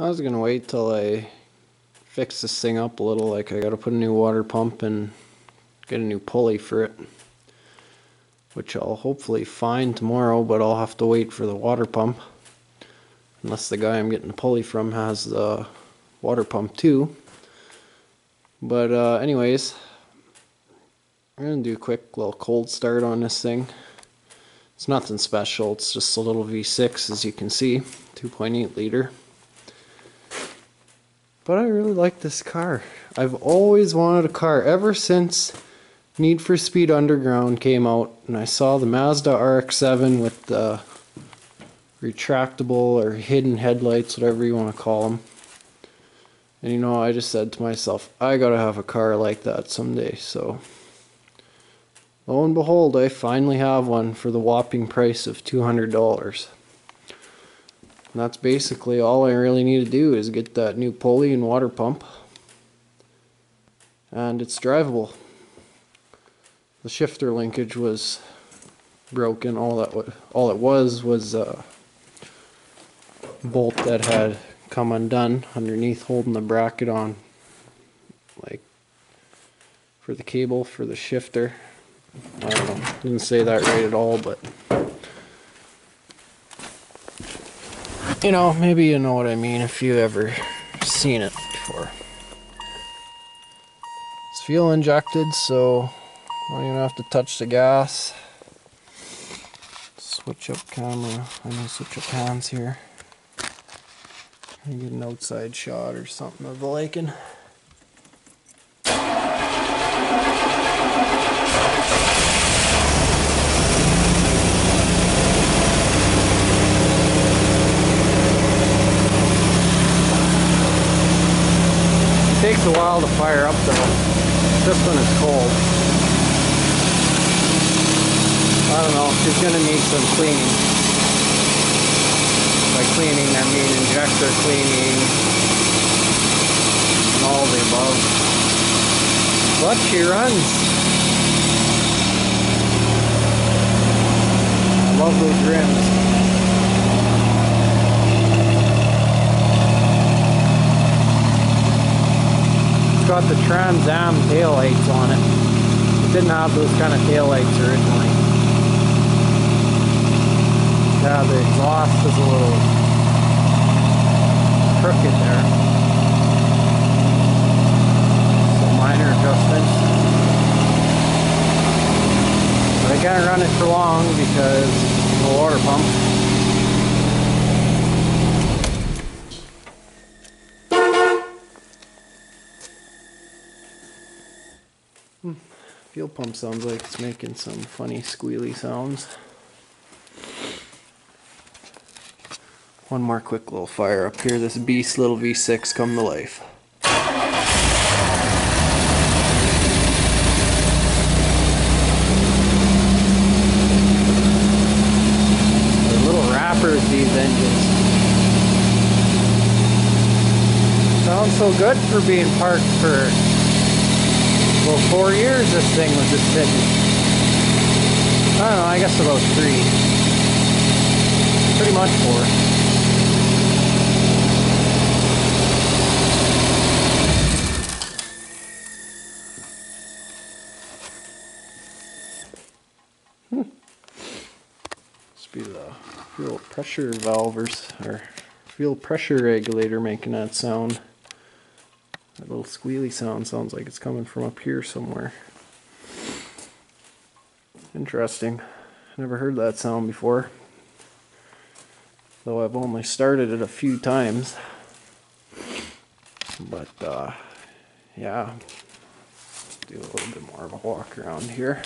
I was gonna wait till I fix this thing up a little, like I gotta put a new water pump and get a new pulley for it, which I'll hopefully find tomorrow, but I'll have to wait for the water pump unless the guy I'm getting the pulley from has the water pump too. But anyways, I'm gonna do a quick little cold start on this thing. It's nothing special, it's just a little V6, as you can see, 2.8 liter. But I really like this car. I've always wanted a car ever since Need for Speed Underground came out and I saw the Mazda RX-7 with the retractable or hidden headlights, whatever you want to call them. And you know, I just said to myself, I gotta have a car like that someday. So lo and behold, I finally have one for the whopping price of $200. And that's basically all I really need to do is get that new pulley and water pump. And it's drivable. The shifter linkage was broken. All it was a bolt that had come undone underneath holding the bracket on, like for the cable for the shifter. I don't know, didn't say that right at all, but you know, maybe you know what I mean if you ever seen it before. It's fuel injected, so I don't even have to touch the gas. Switch up camera. I need to switch up hands here. Get an outside shot or something of the liking. It takes a while to fire up though, just when it's cold. I don't know, she's gonna need some cleaning. By cleaning, I mean injector cleaning and all the above. But she runs. I love those rims. It's got the Trans Am taillights on it. It didn't have those kind of taillights originally. Yeah, the exhaust is a little crooked there. Some minor adjustments. But I can't run it for long because no water pump. Fuel pump sounds like it's making some funny squealy sounds. One more quick little fire up here. This beast little V6 come to life. They're little wrappers, these engines. Sounds so good for being parked for, well, 4 years this thing was just sitting. I don't know, I guess about 3. Pretty much 4. Must be the fuel pressure valve or fuel pressure regulator making that sound. That little squealy sound sounds like it's coming from up here somewhere. Interesting. Never heard that sound before. Though I've only started it a few times. But yeah. Let's do a little bit more of a walk around here.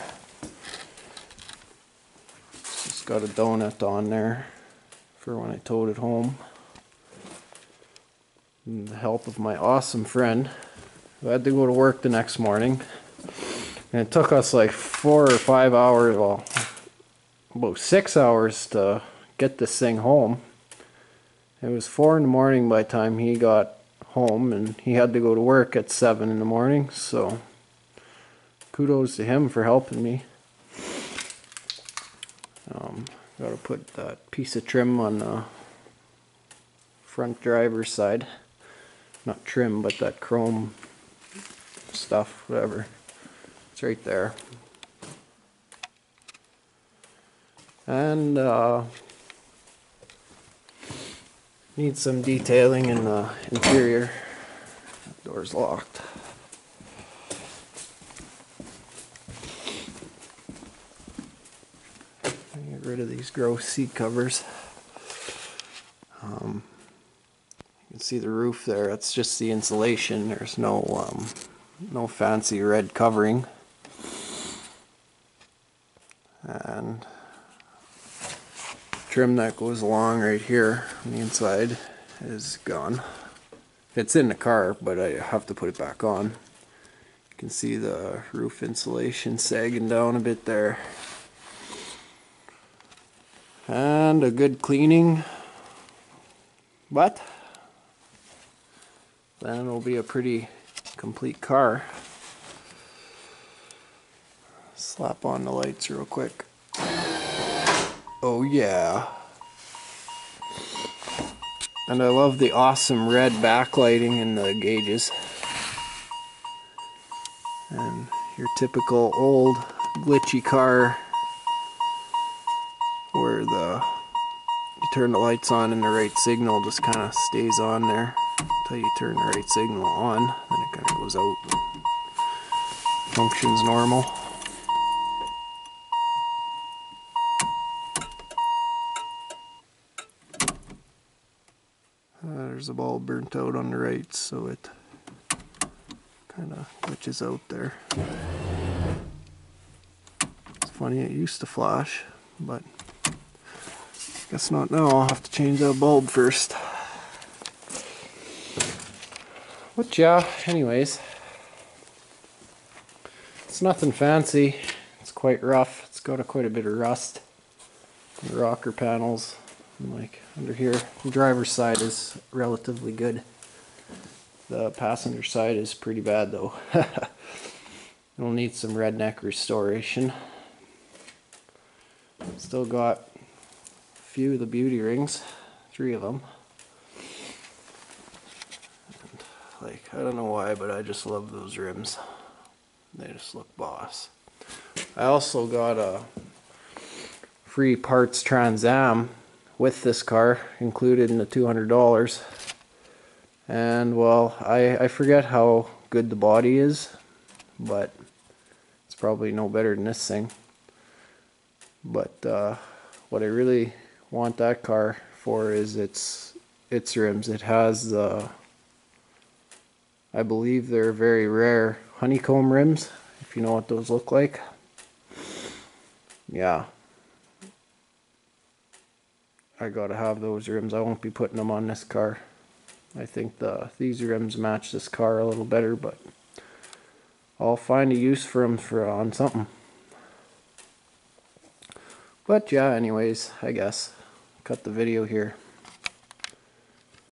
Just got a donut on there for when I towed it home. And the help of my awesome friend who had to go to work the next morning. And it took us like 4 or 5 hours, well, about 6 hours to get this thing home. It was 4 in the morning by the time he got home, and he had to go to work at 7 in the morning, so kudos to him for helping me. Gotta put that piece of trim on the front driver's side. Not trim, but that chrome stuff, whatever. It's right there. And needs some detailing in the interior. Door's locked. Get rid of these gross seat covers. You can see the roof there. That's just the insulation. There's no fancy red covering. And trim that goes along right here on the inside is gone. It's in the car, but I have to put it back on. You can see the roof insulation sagging down a bit there. And a good cleaning, but then it'll be a pretty complete car. Slap on the lights real quick. Oh yeah. And I love the awesome red backlighting in the gauges. And your typical old glitchy car where you turn the lights on and the right signal just kind of stays on there until you turn the right signal on, then it kind of goes out. Functions normal. There's a bulb burnt out on the right, so it kind of glitches out there. It's funny, it used to flash, but guess not now. I'll have to change that bulb first. But yeah, anyways, it's nothing fancy. It's quite rough. It's got quite a bit of rust. The rocker panels, and like under here, the driver's side is relatively good. The passenger side is pretty bad though. It'll need some redneck restoration. Still got a few of the beauty rings, 3 of them. And like, I don't know why, but I just love those rims. They just look boss. I also got a free parts Trans Am with this car, included in the $200. And well, I forget how good the body is, but it's probably no better than this thing. But what I really want that car for is its rims. It has the, I believe they're very rare honeycomb rims, if you know what those look like. Yeah, I gotta have those rims. I won't be putting them on this car. I think these rims match this car a little better, but I'll find a use for them on something. But yeah, anyways, I guess cut the video here.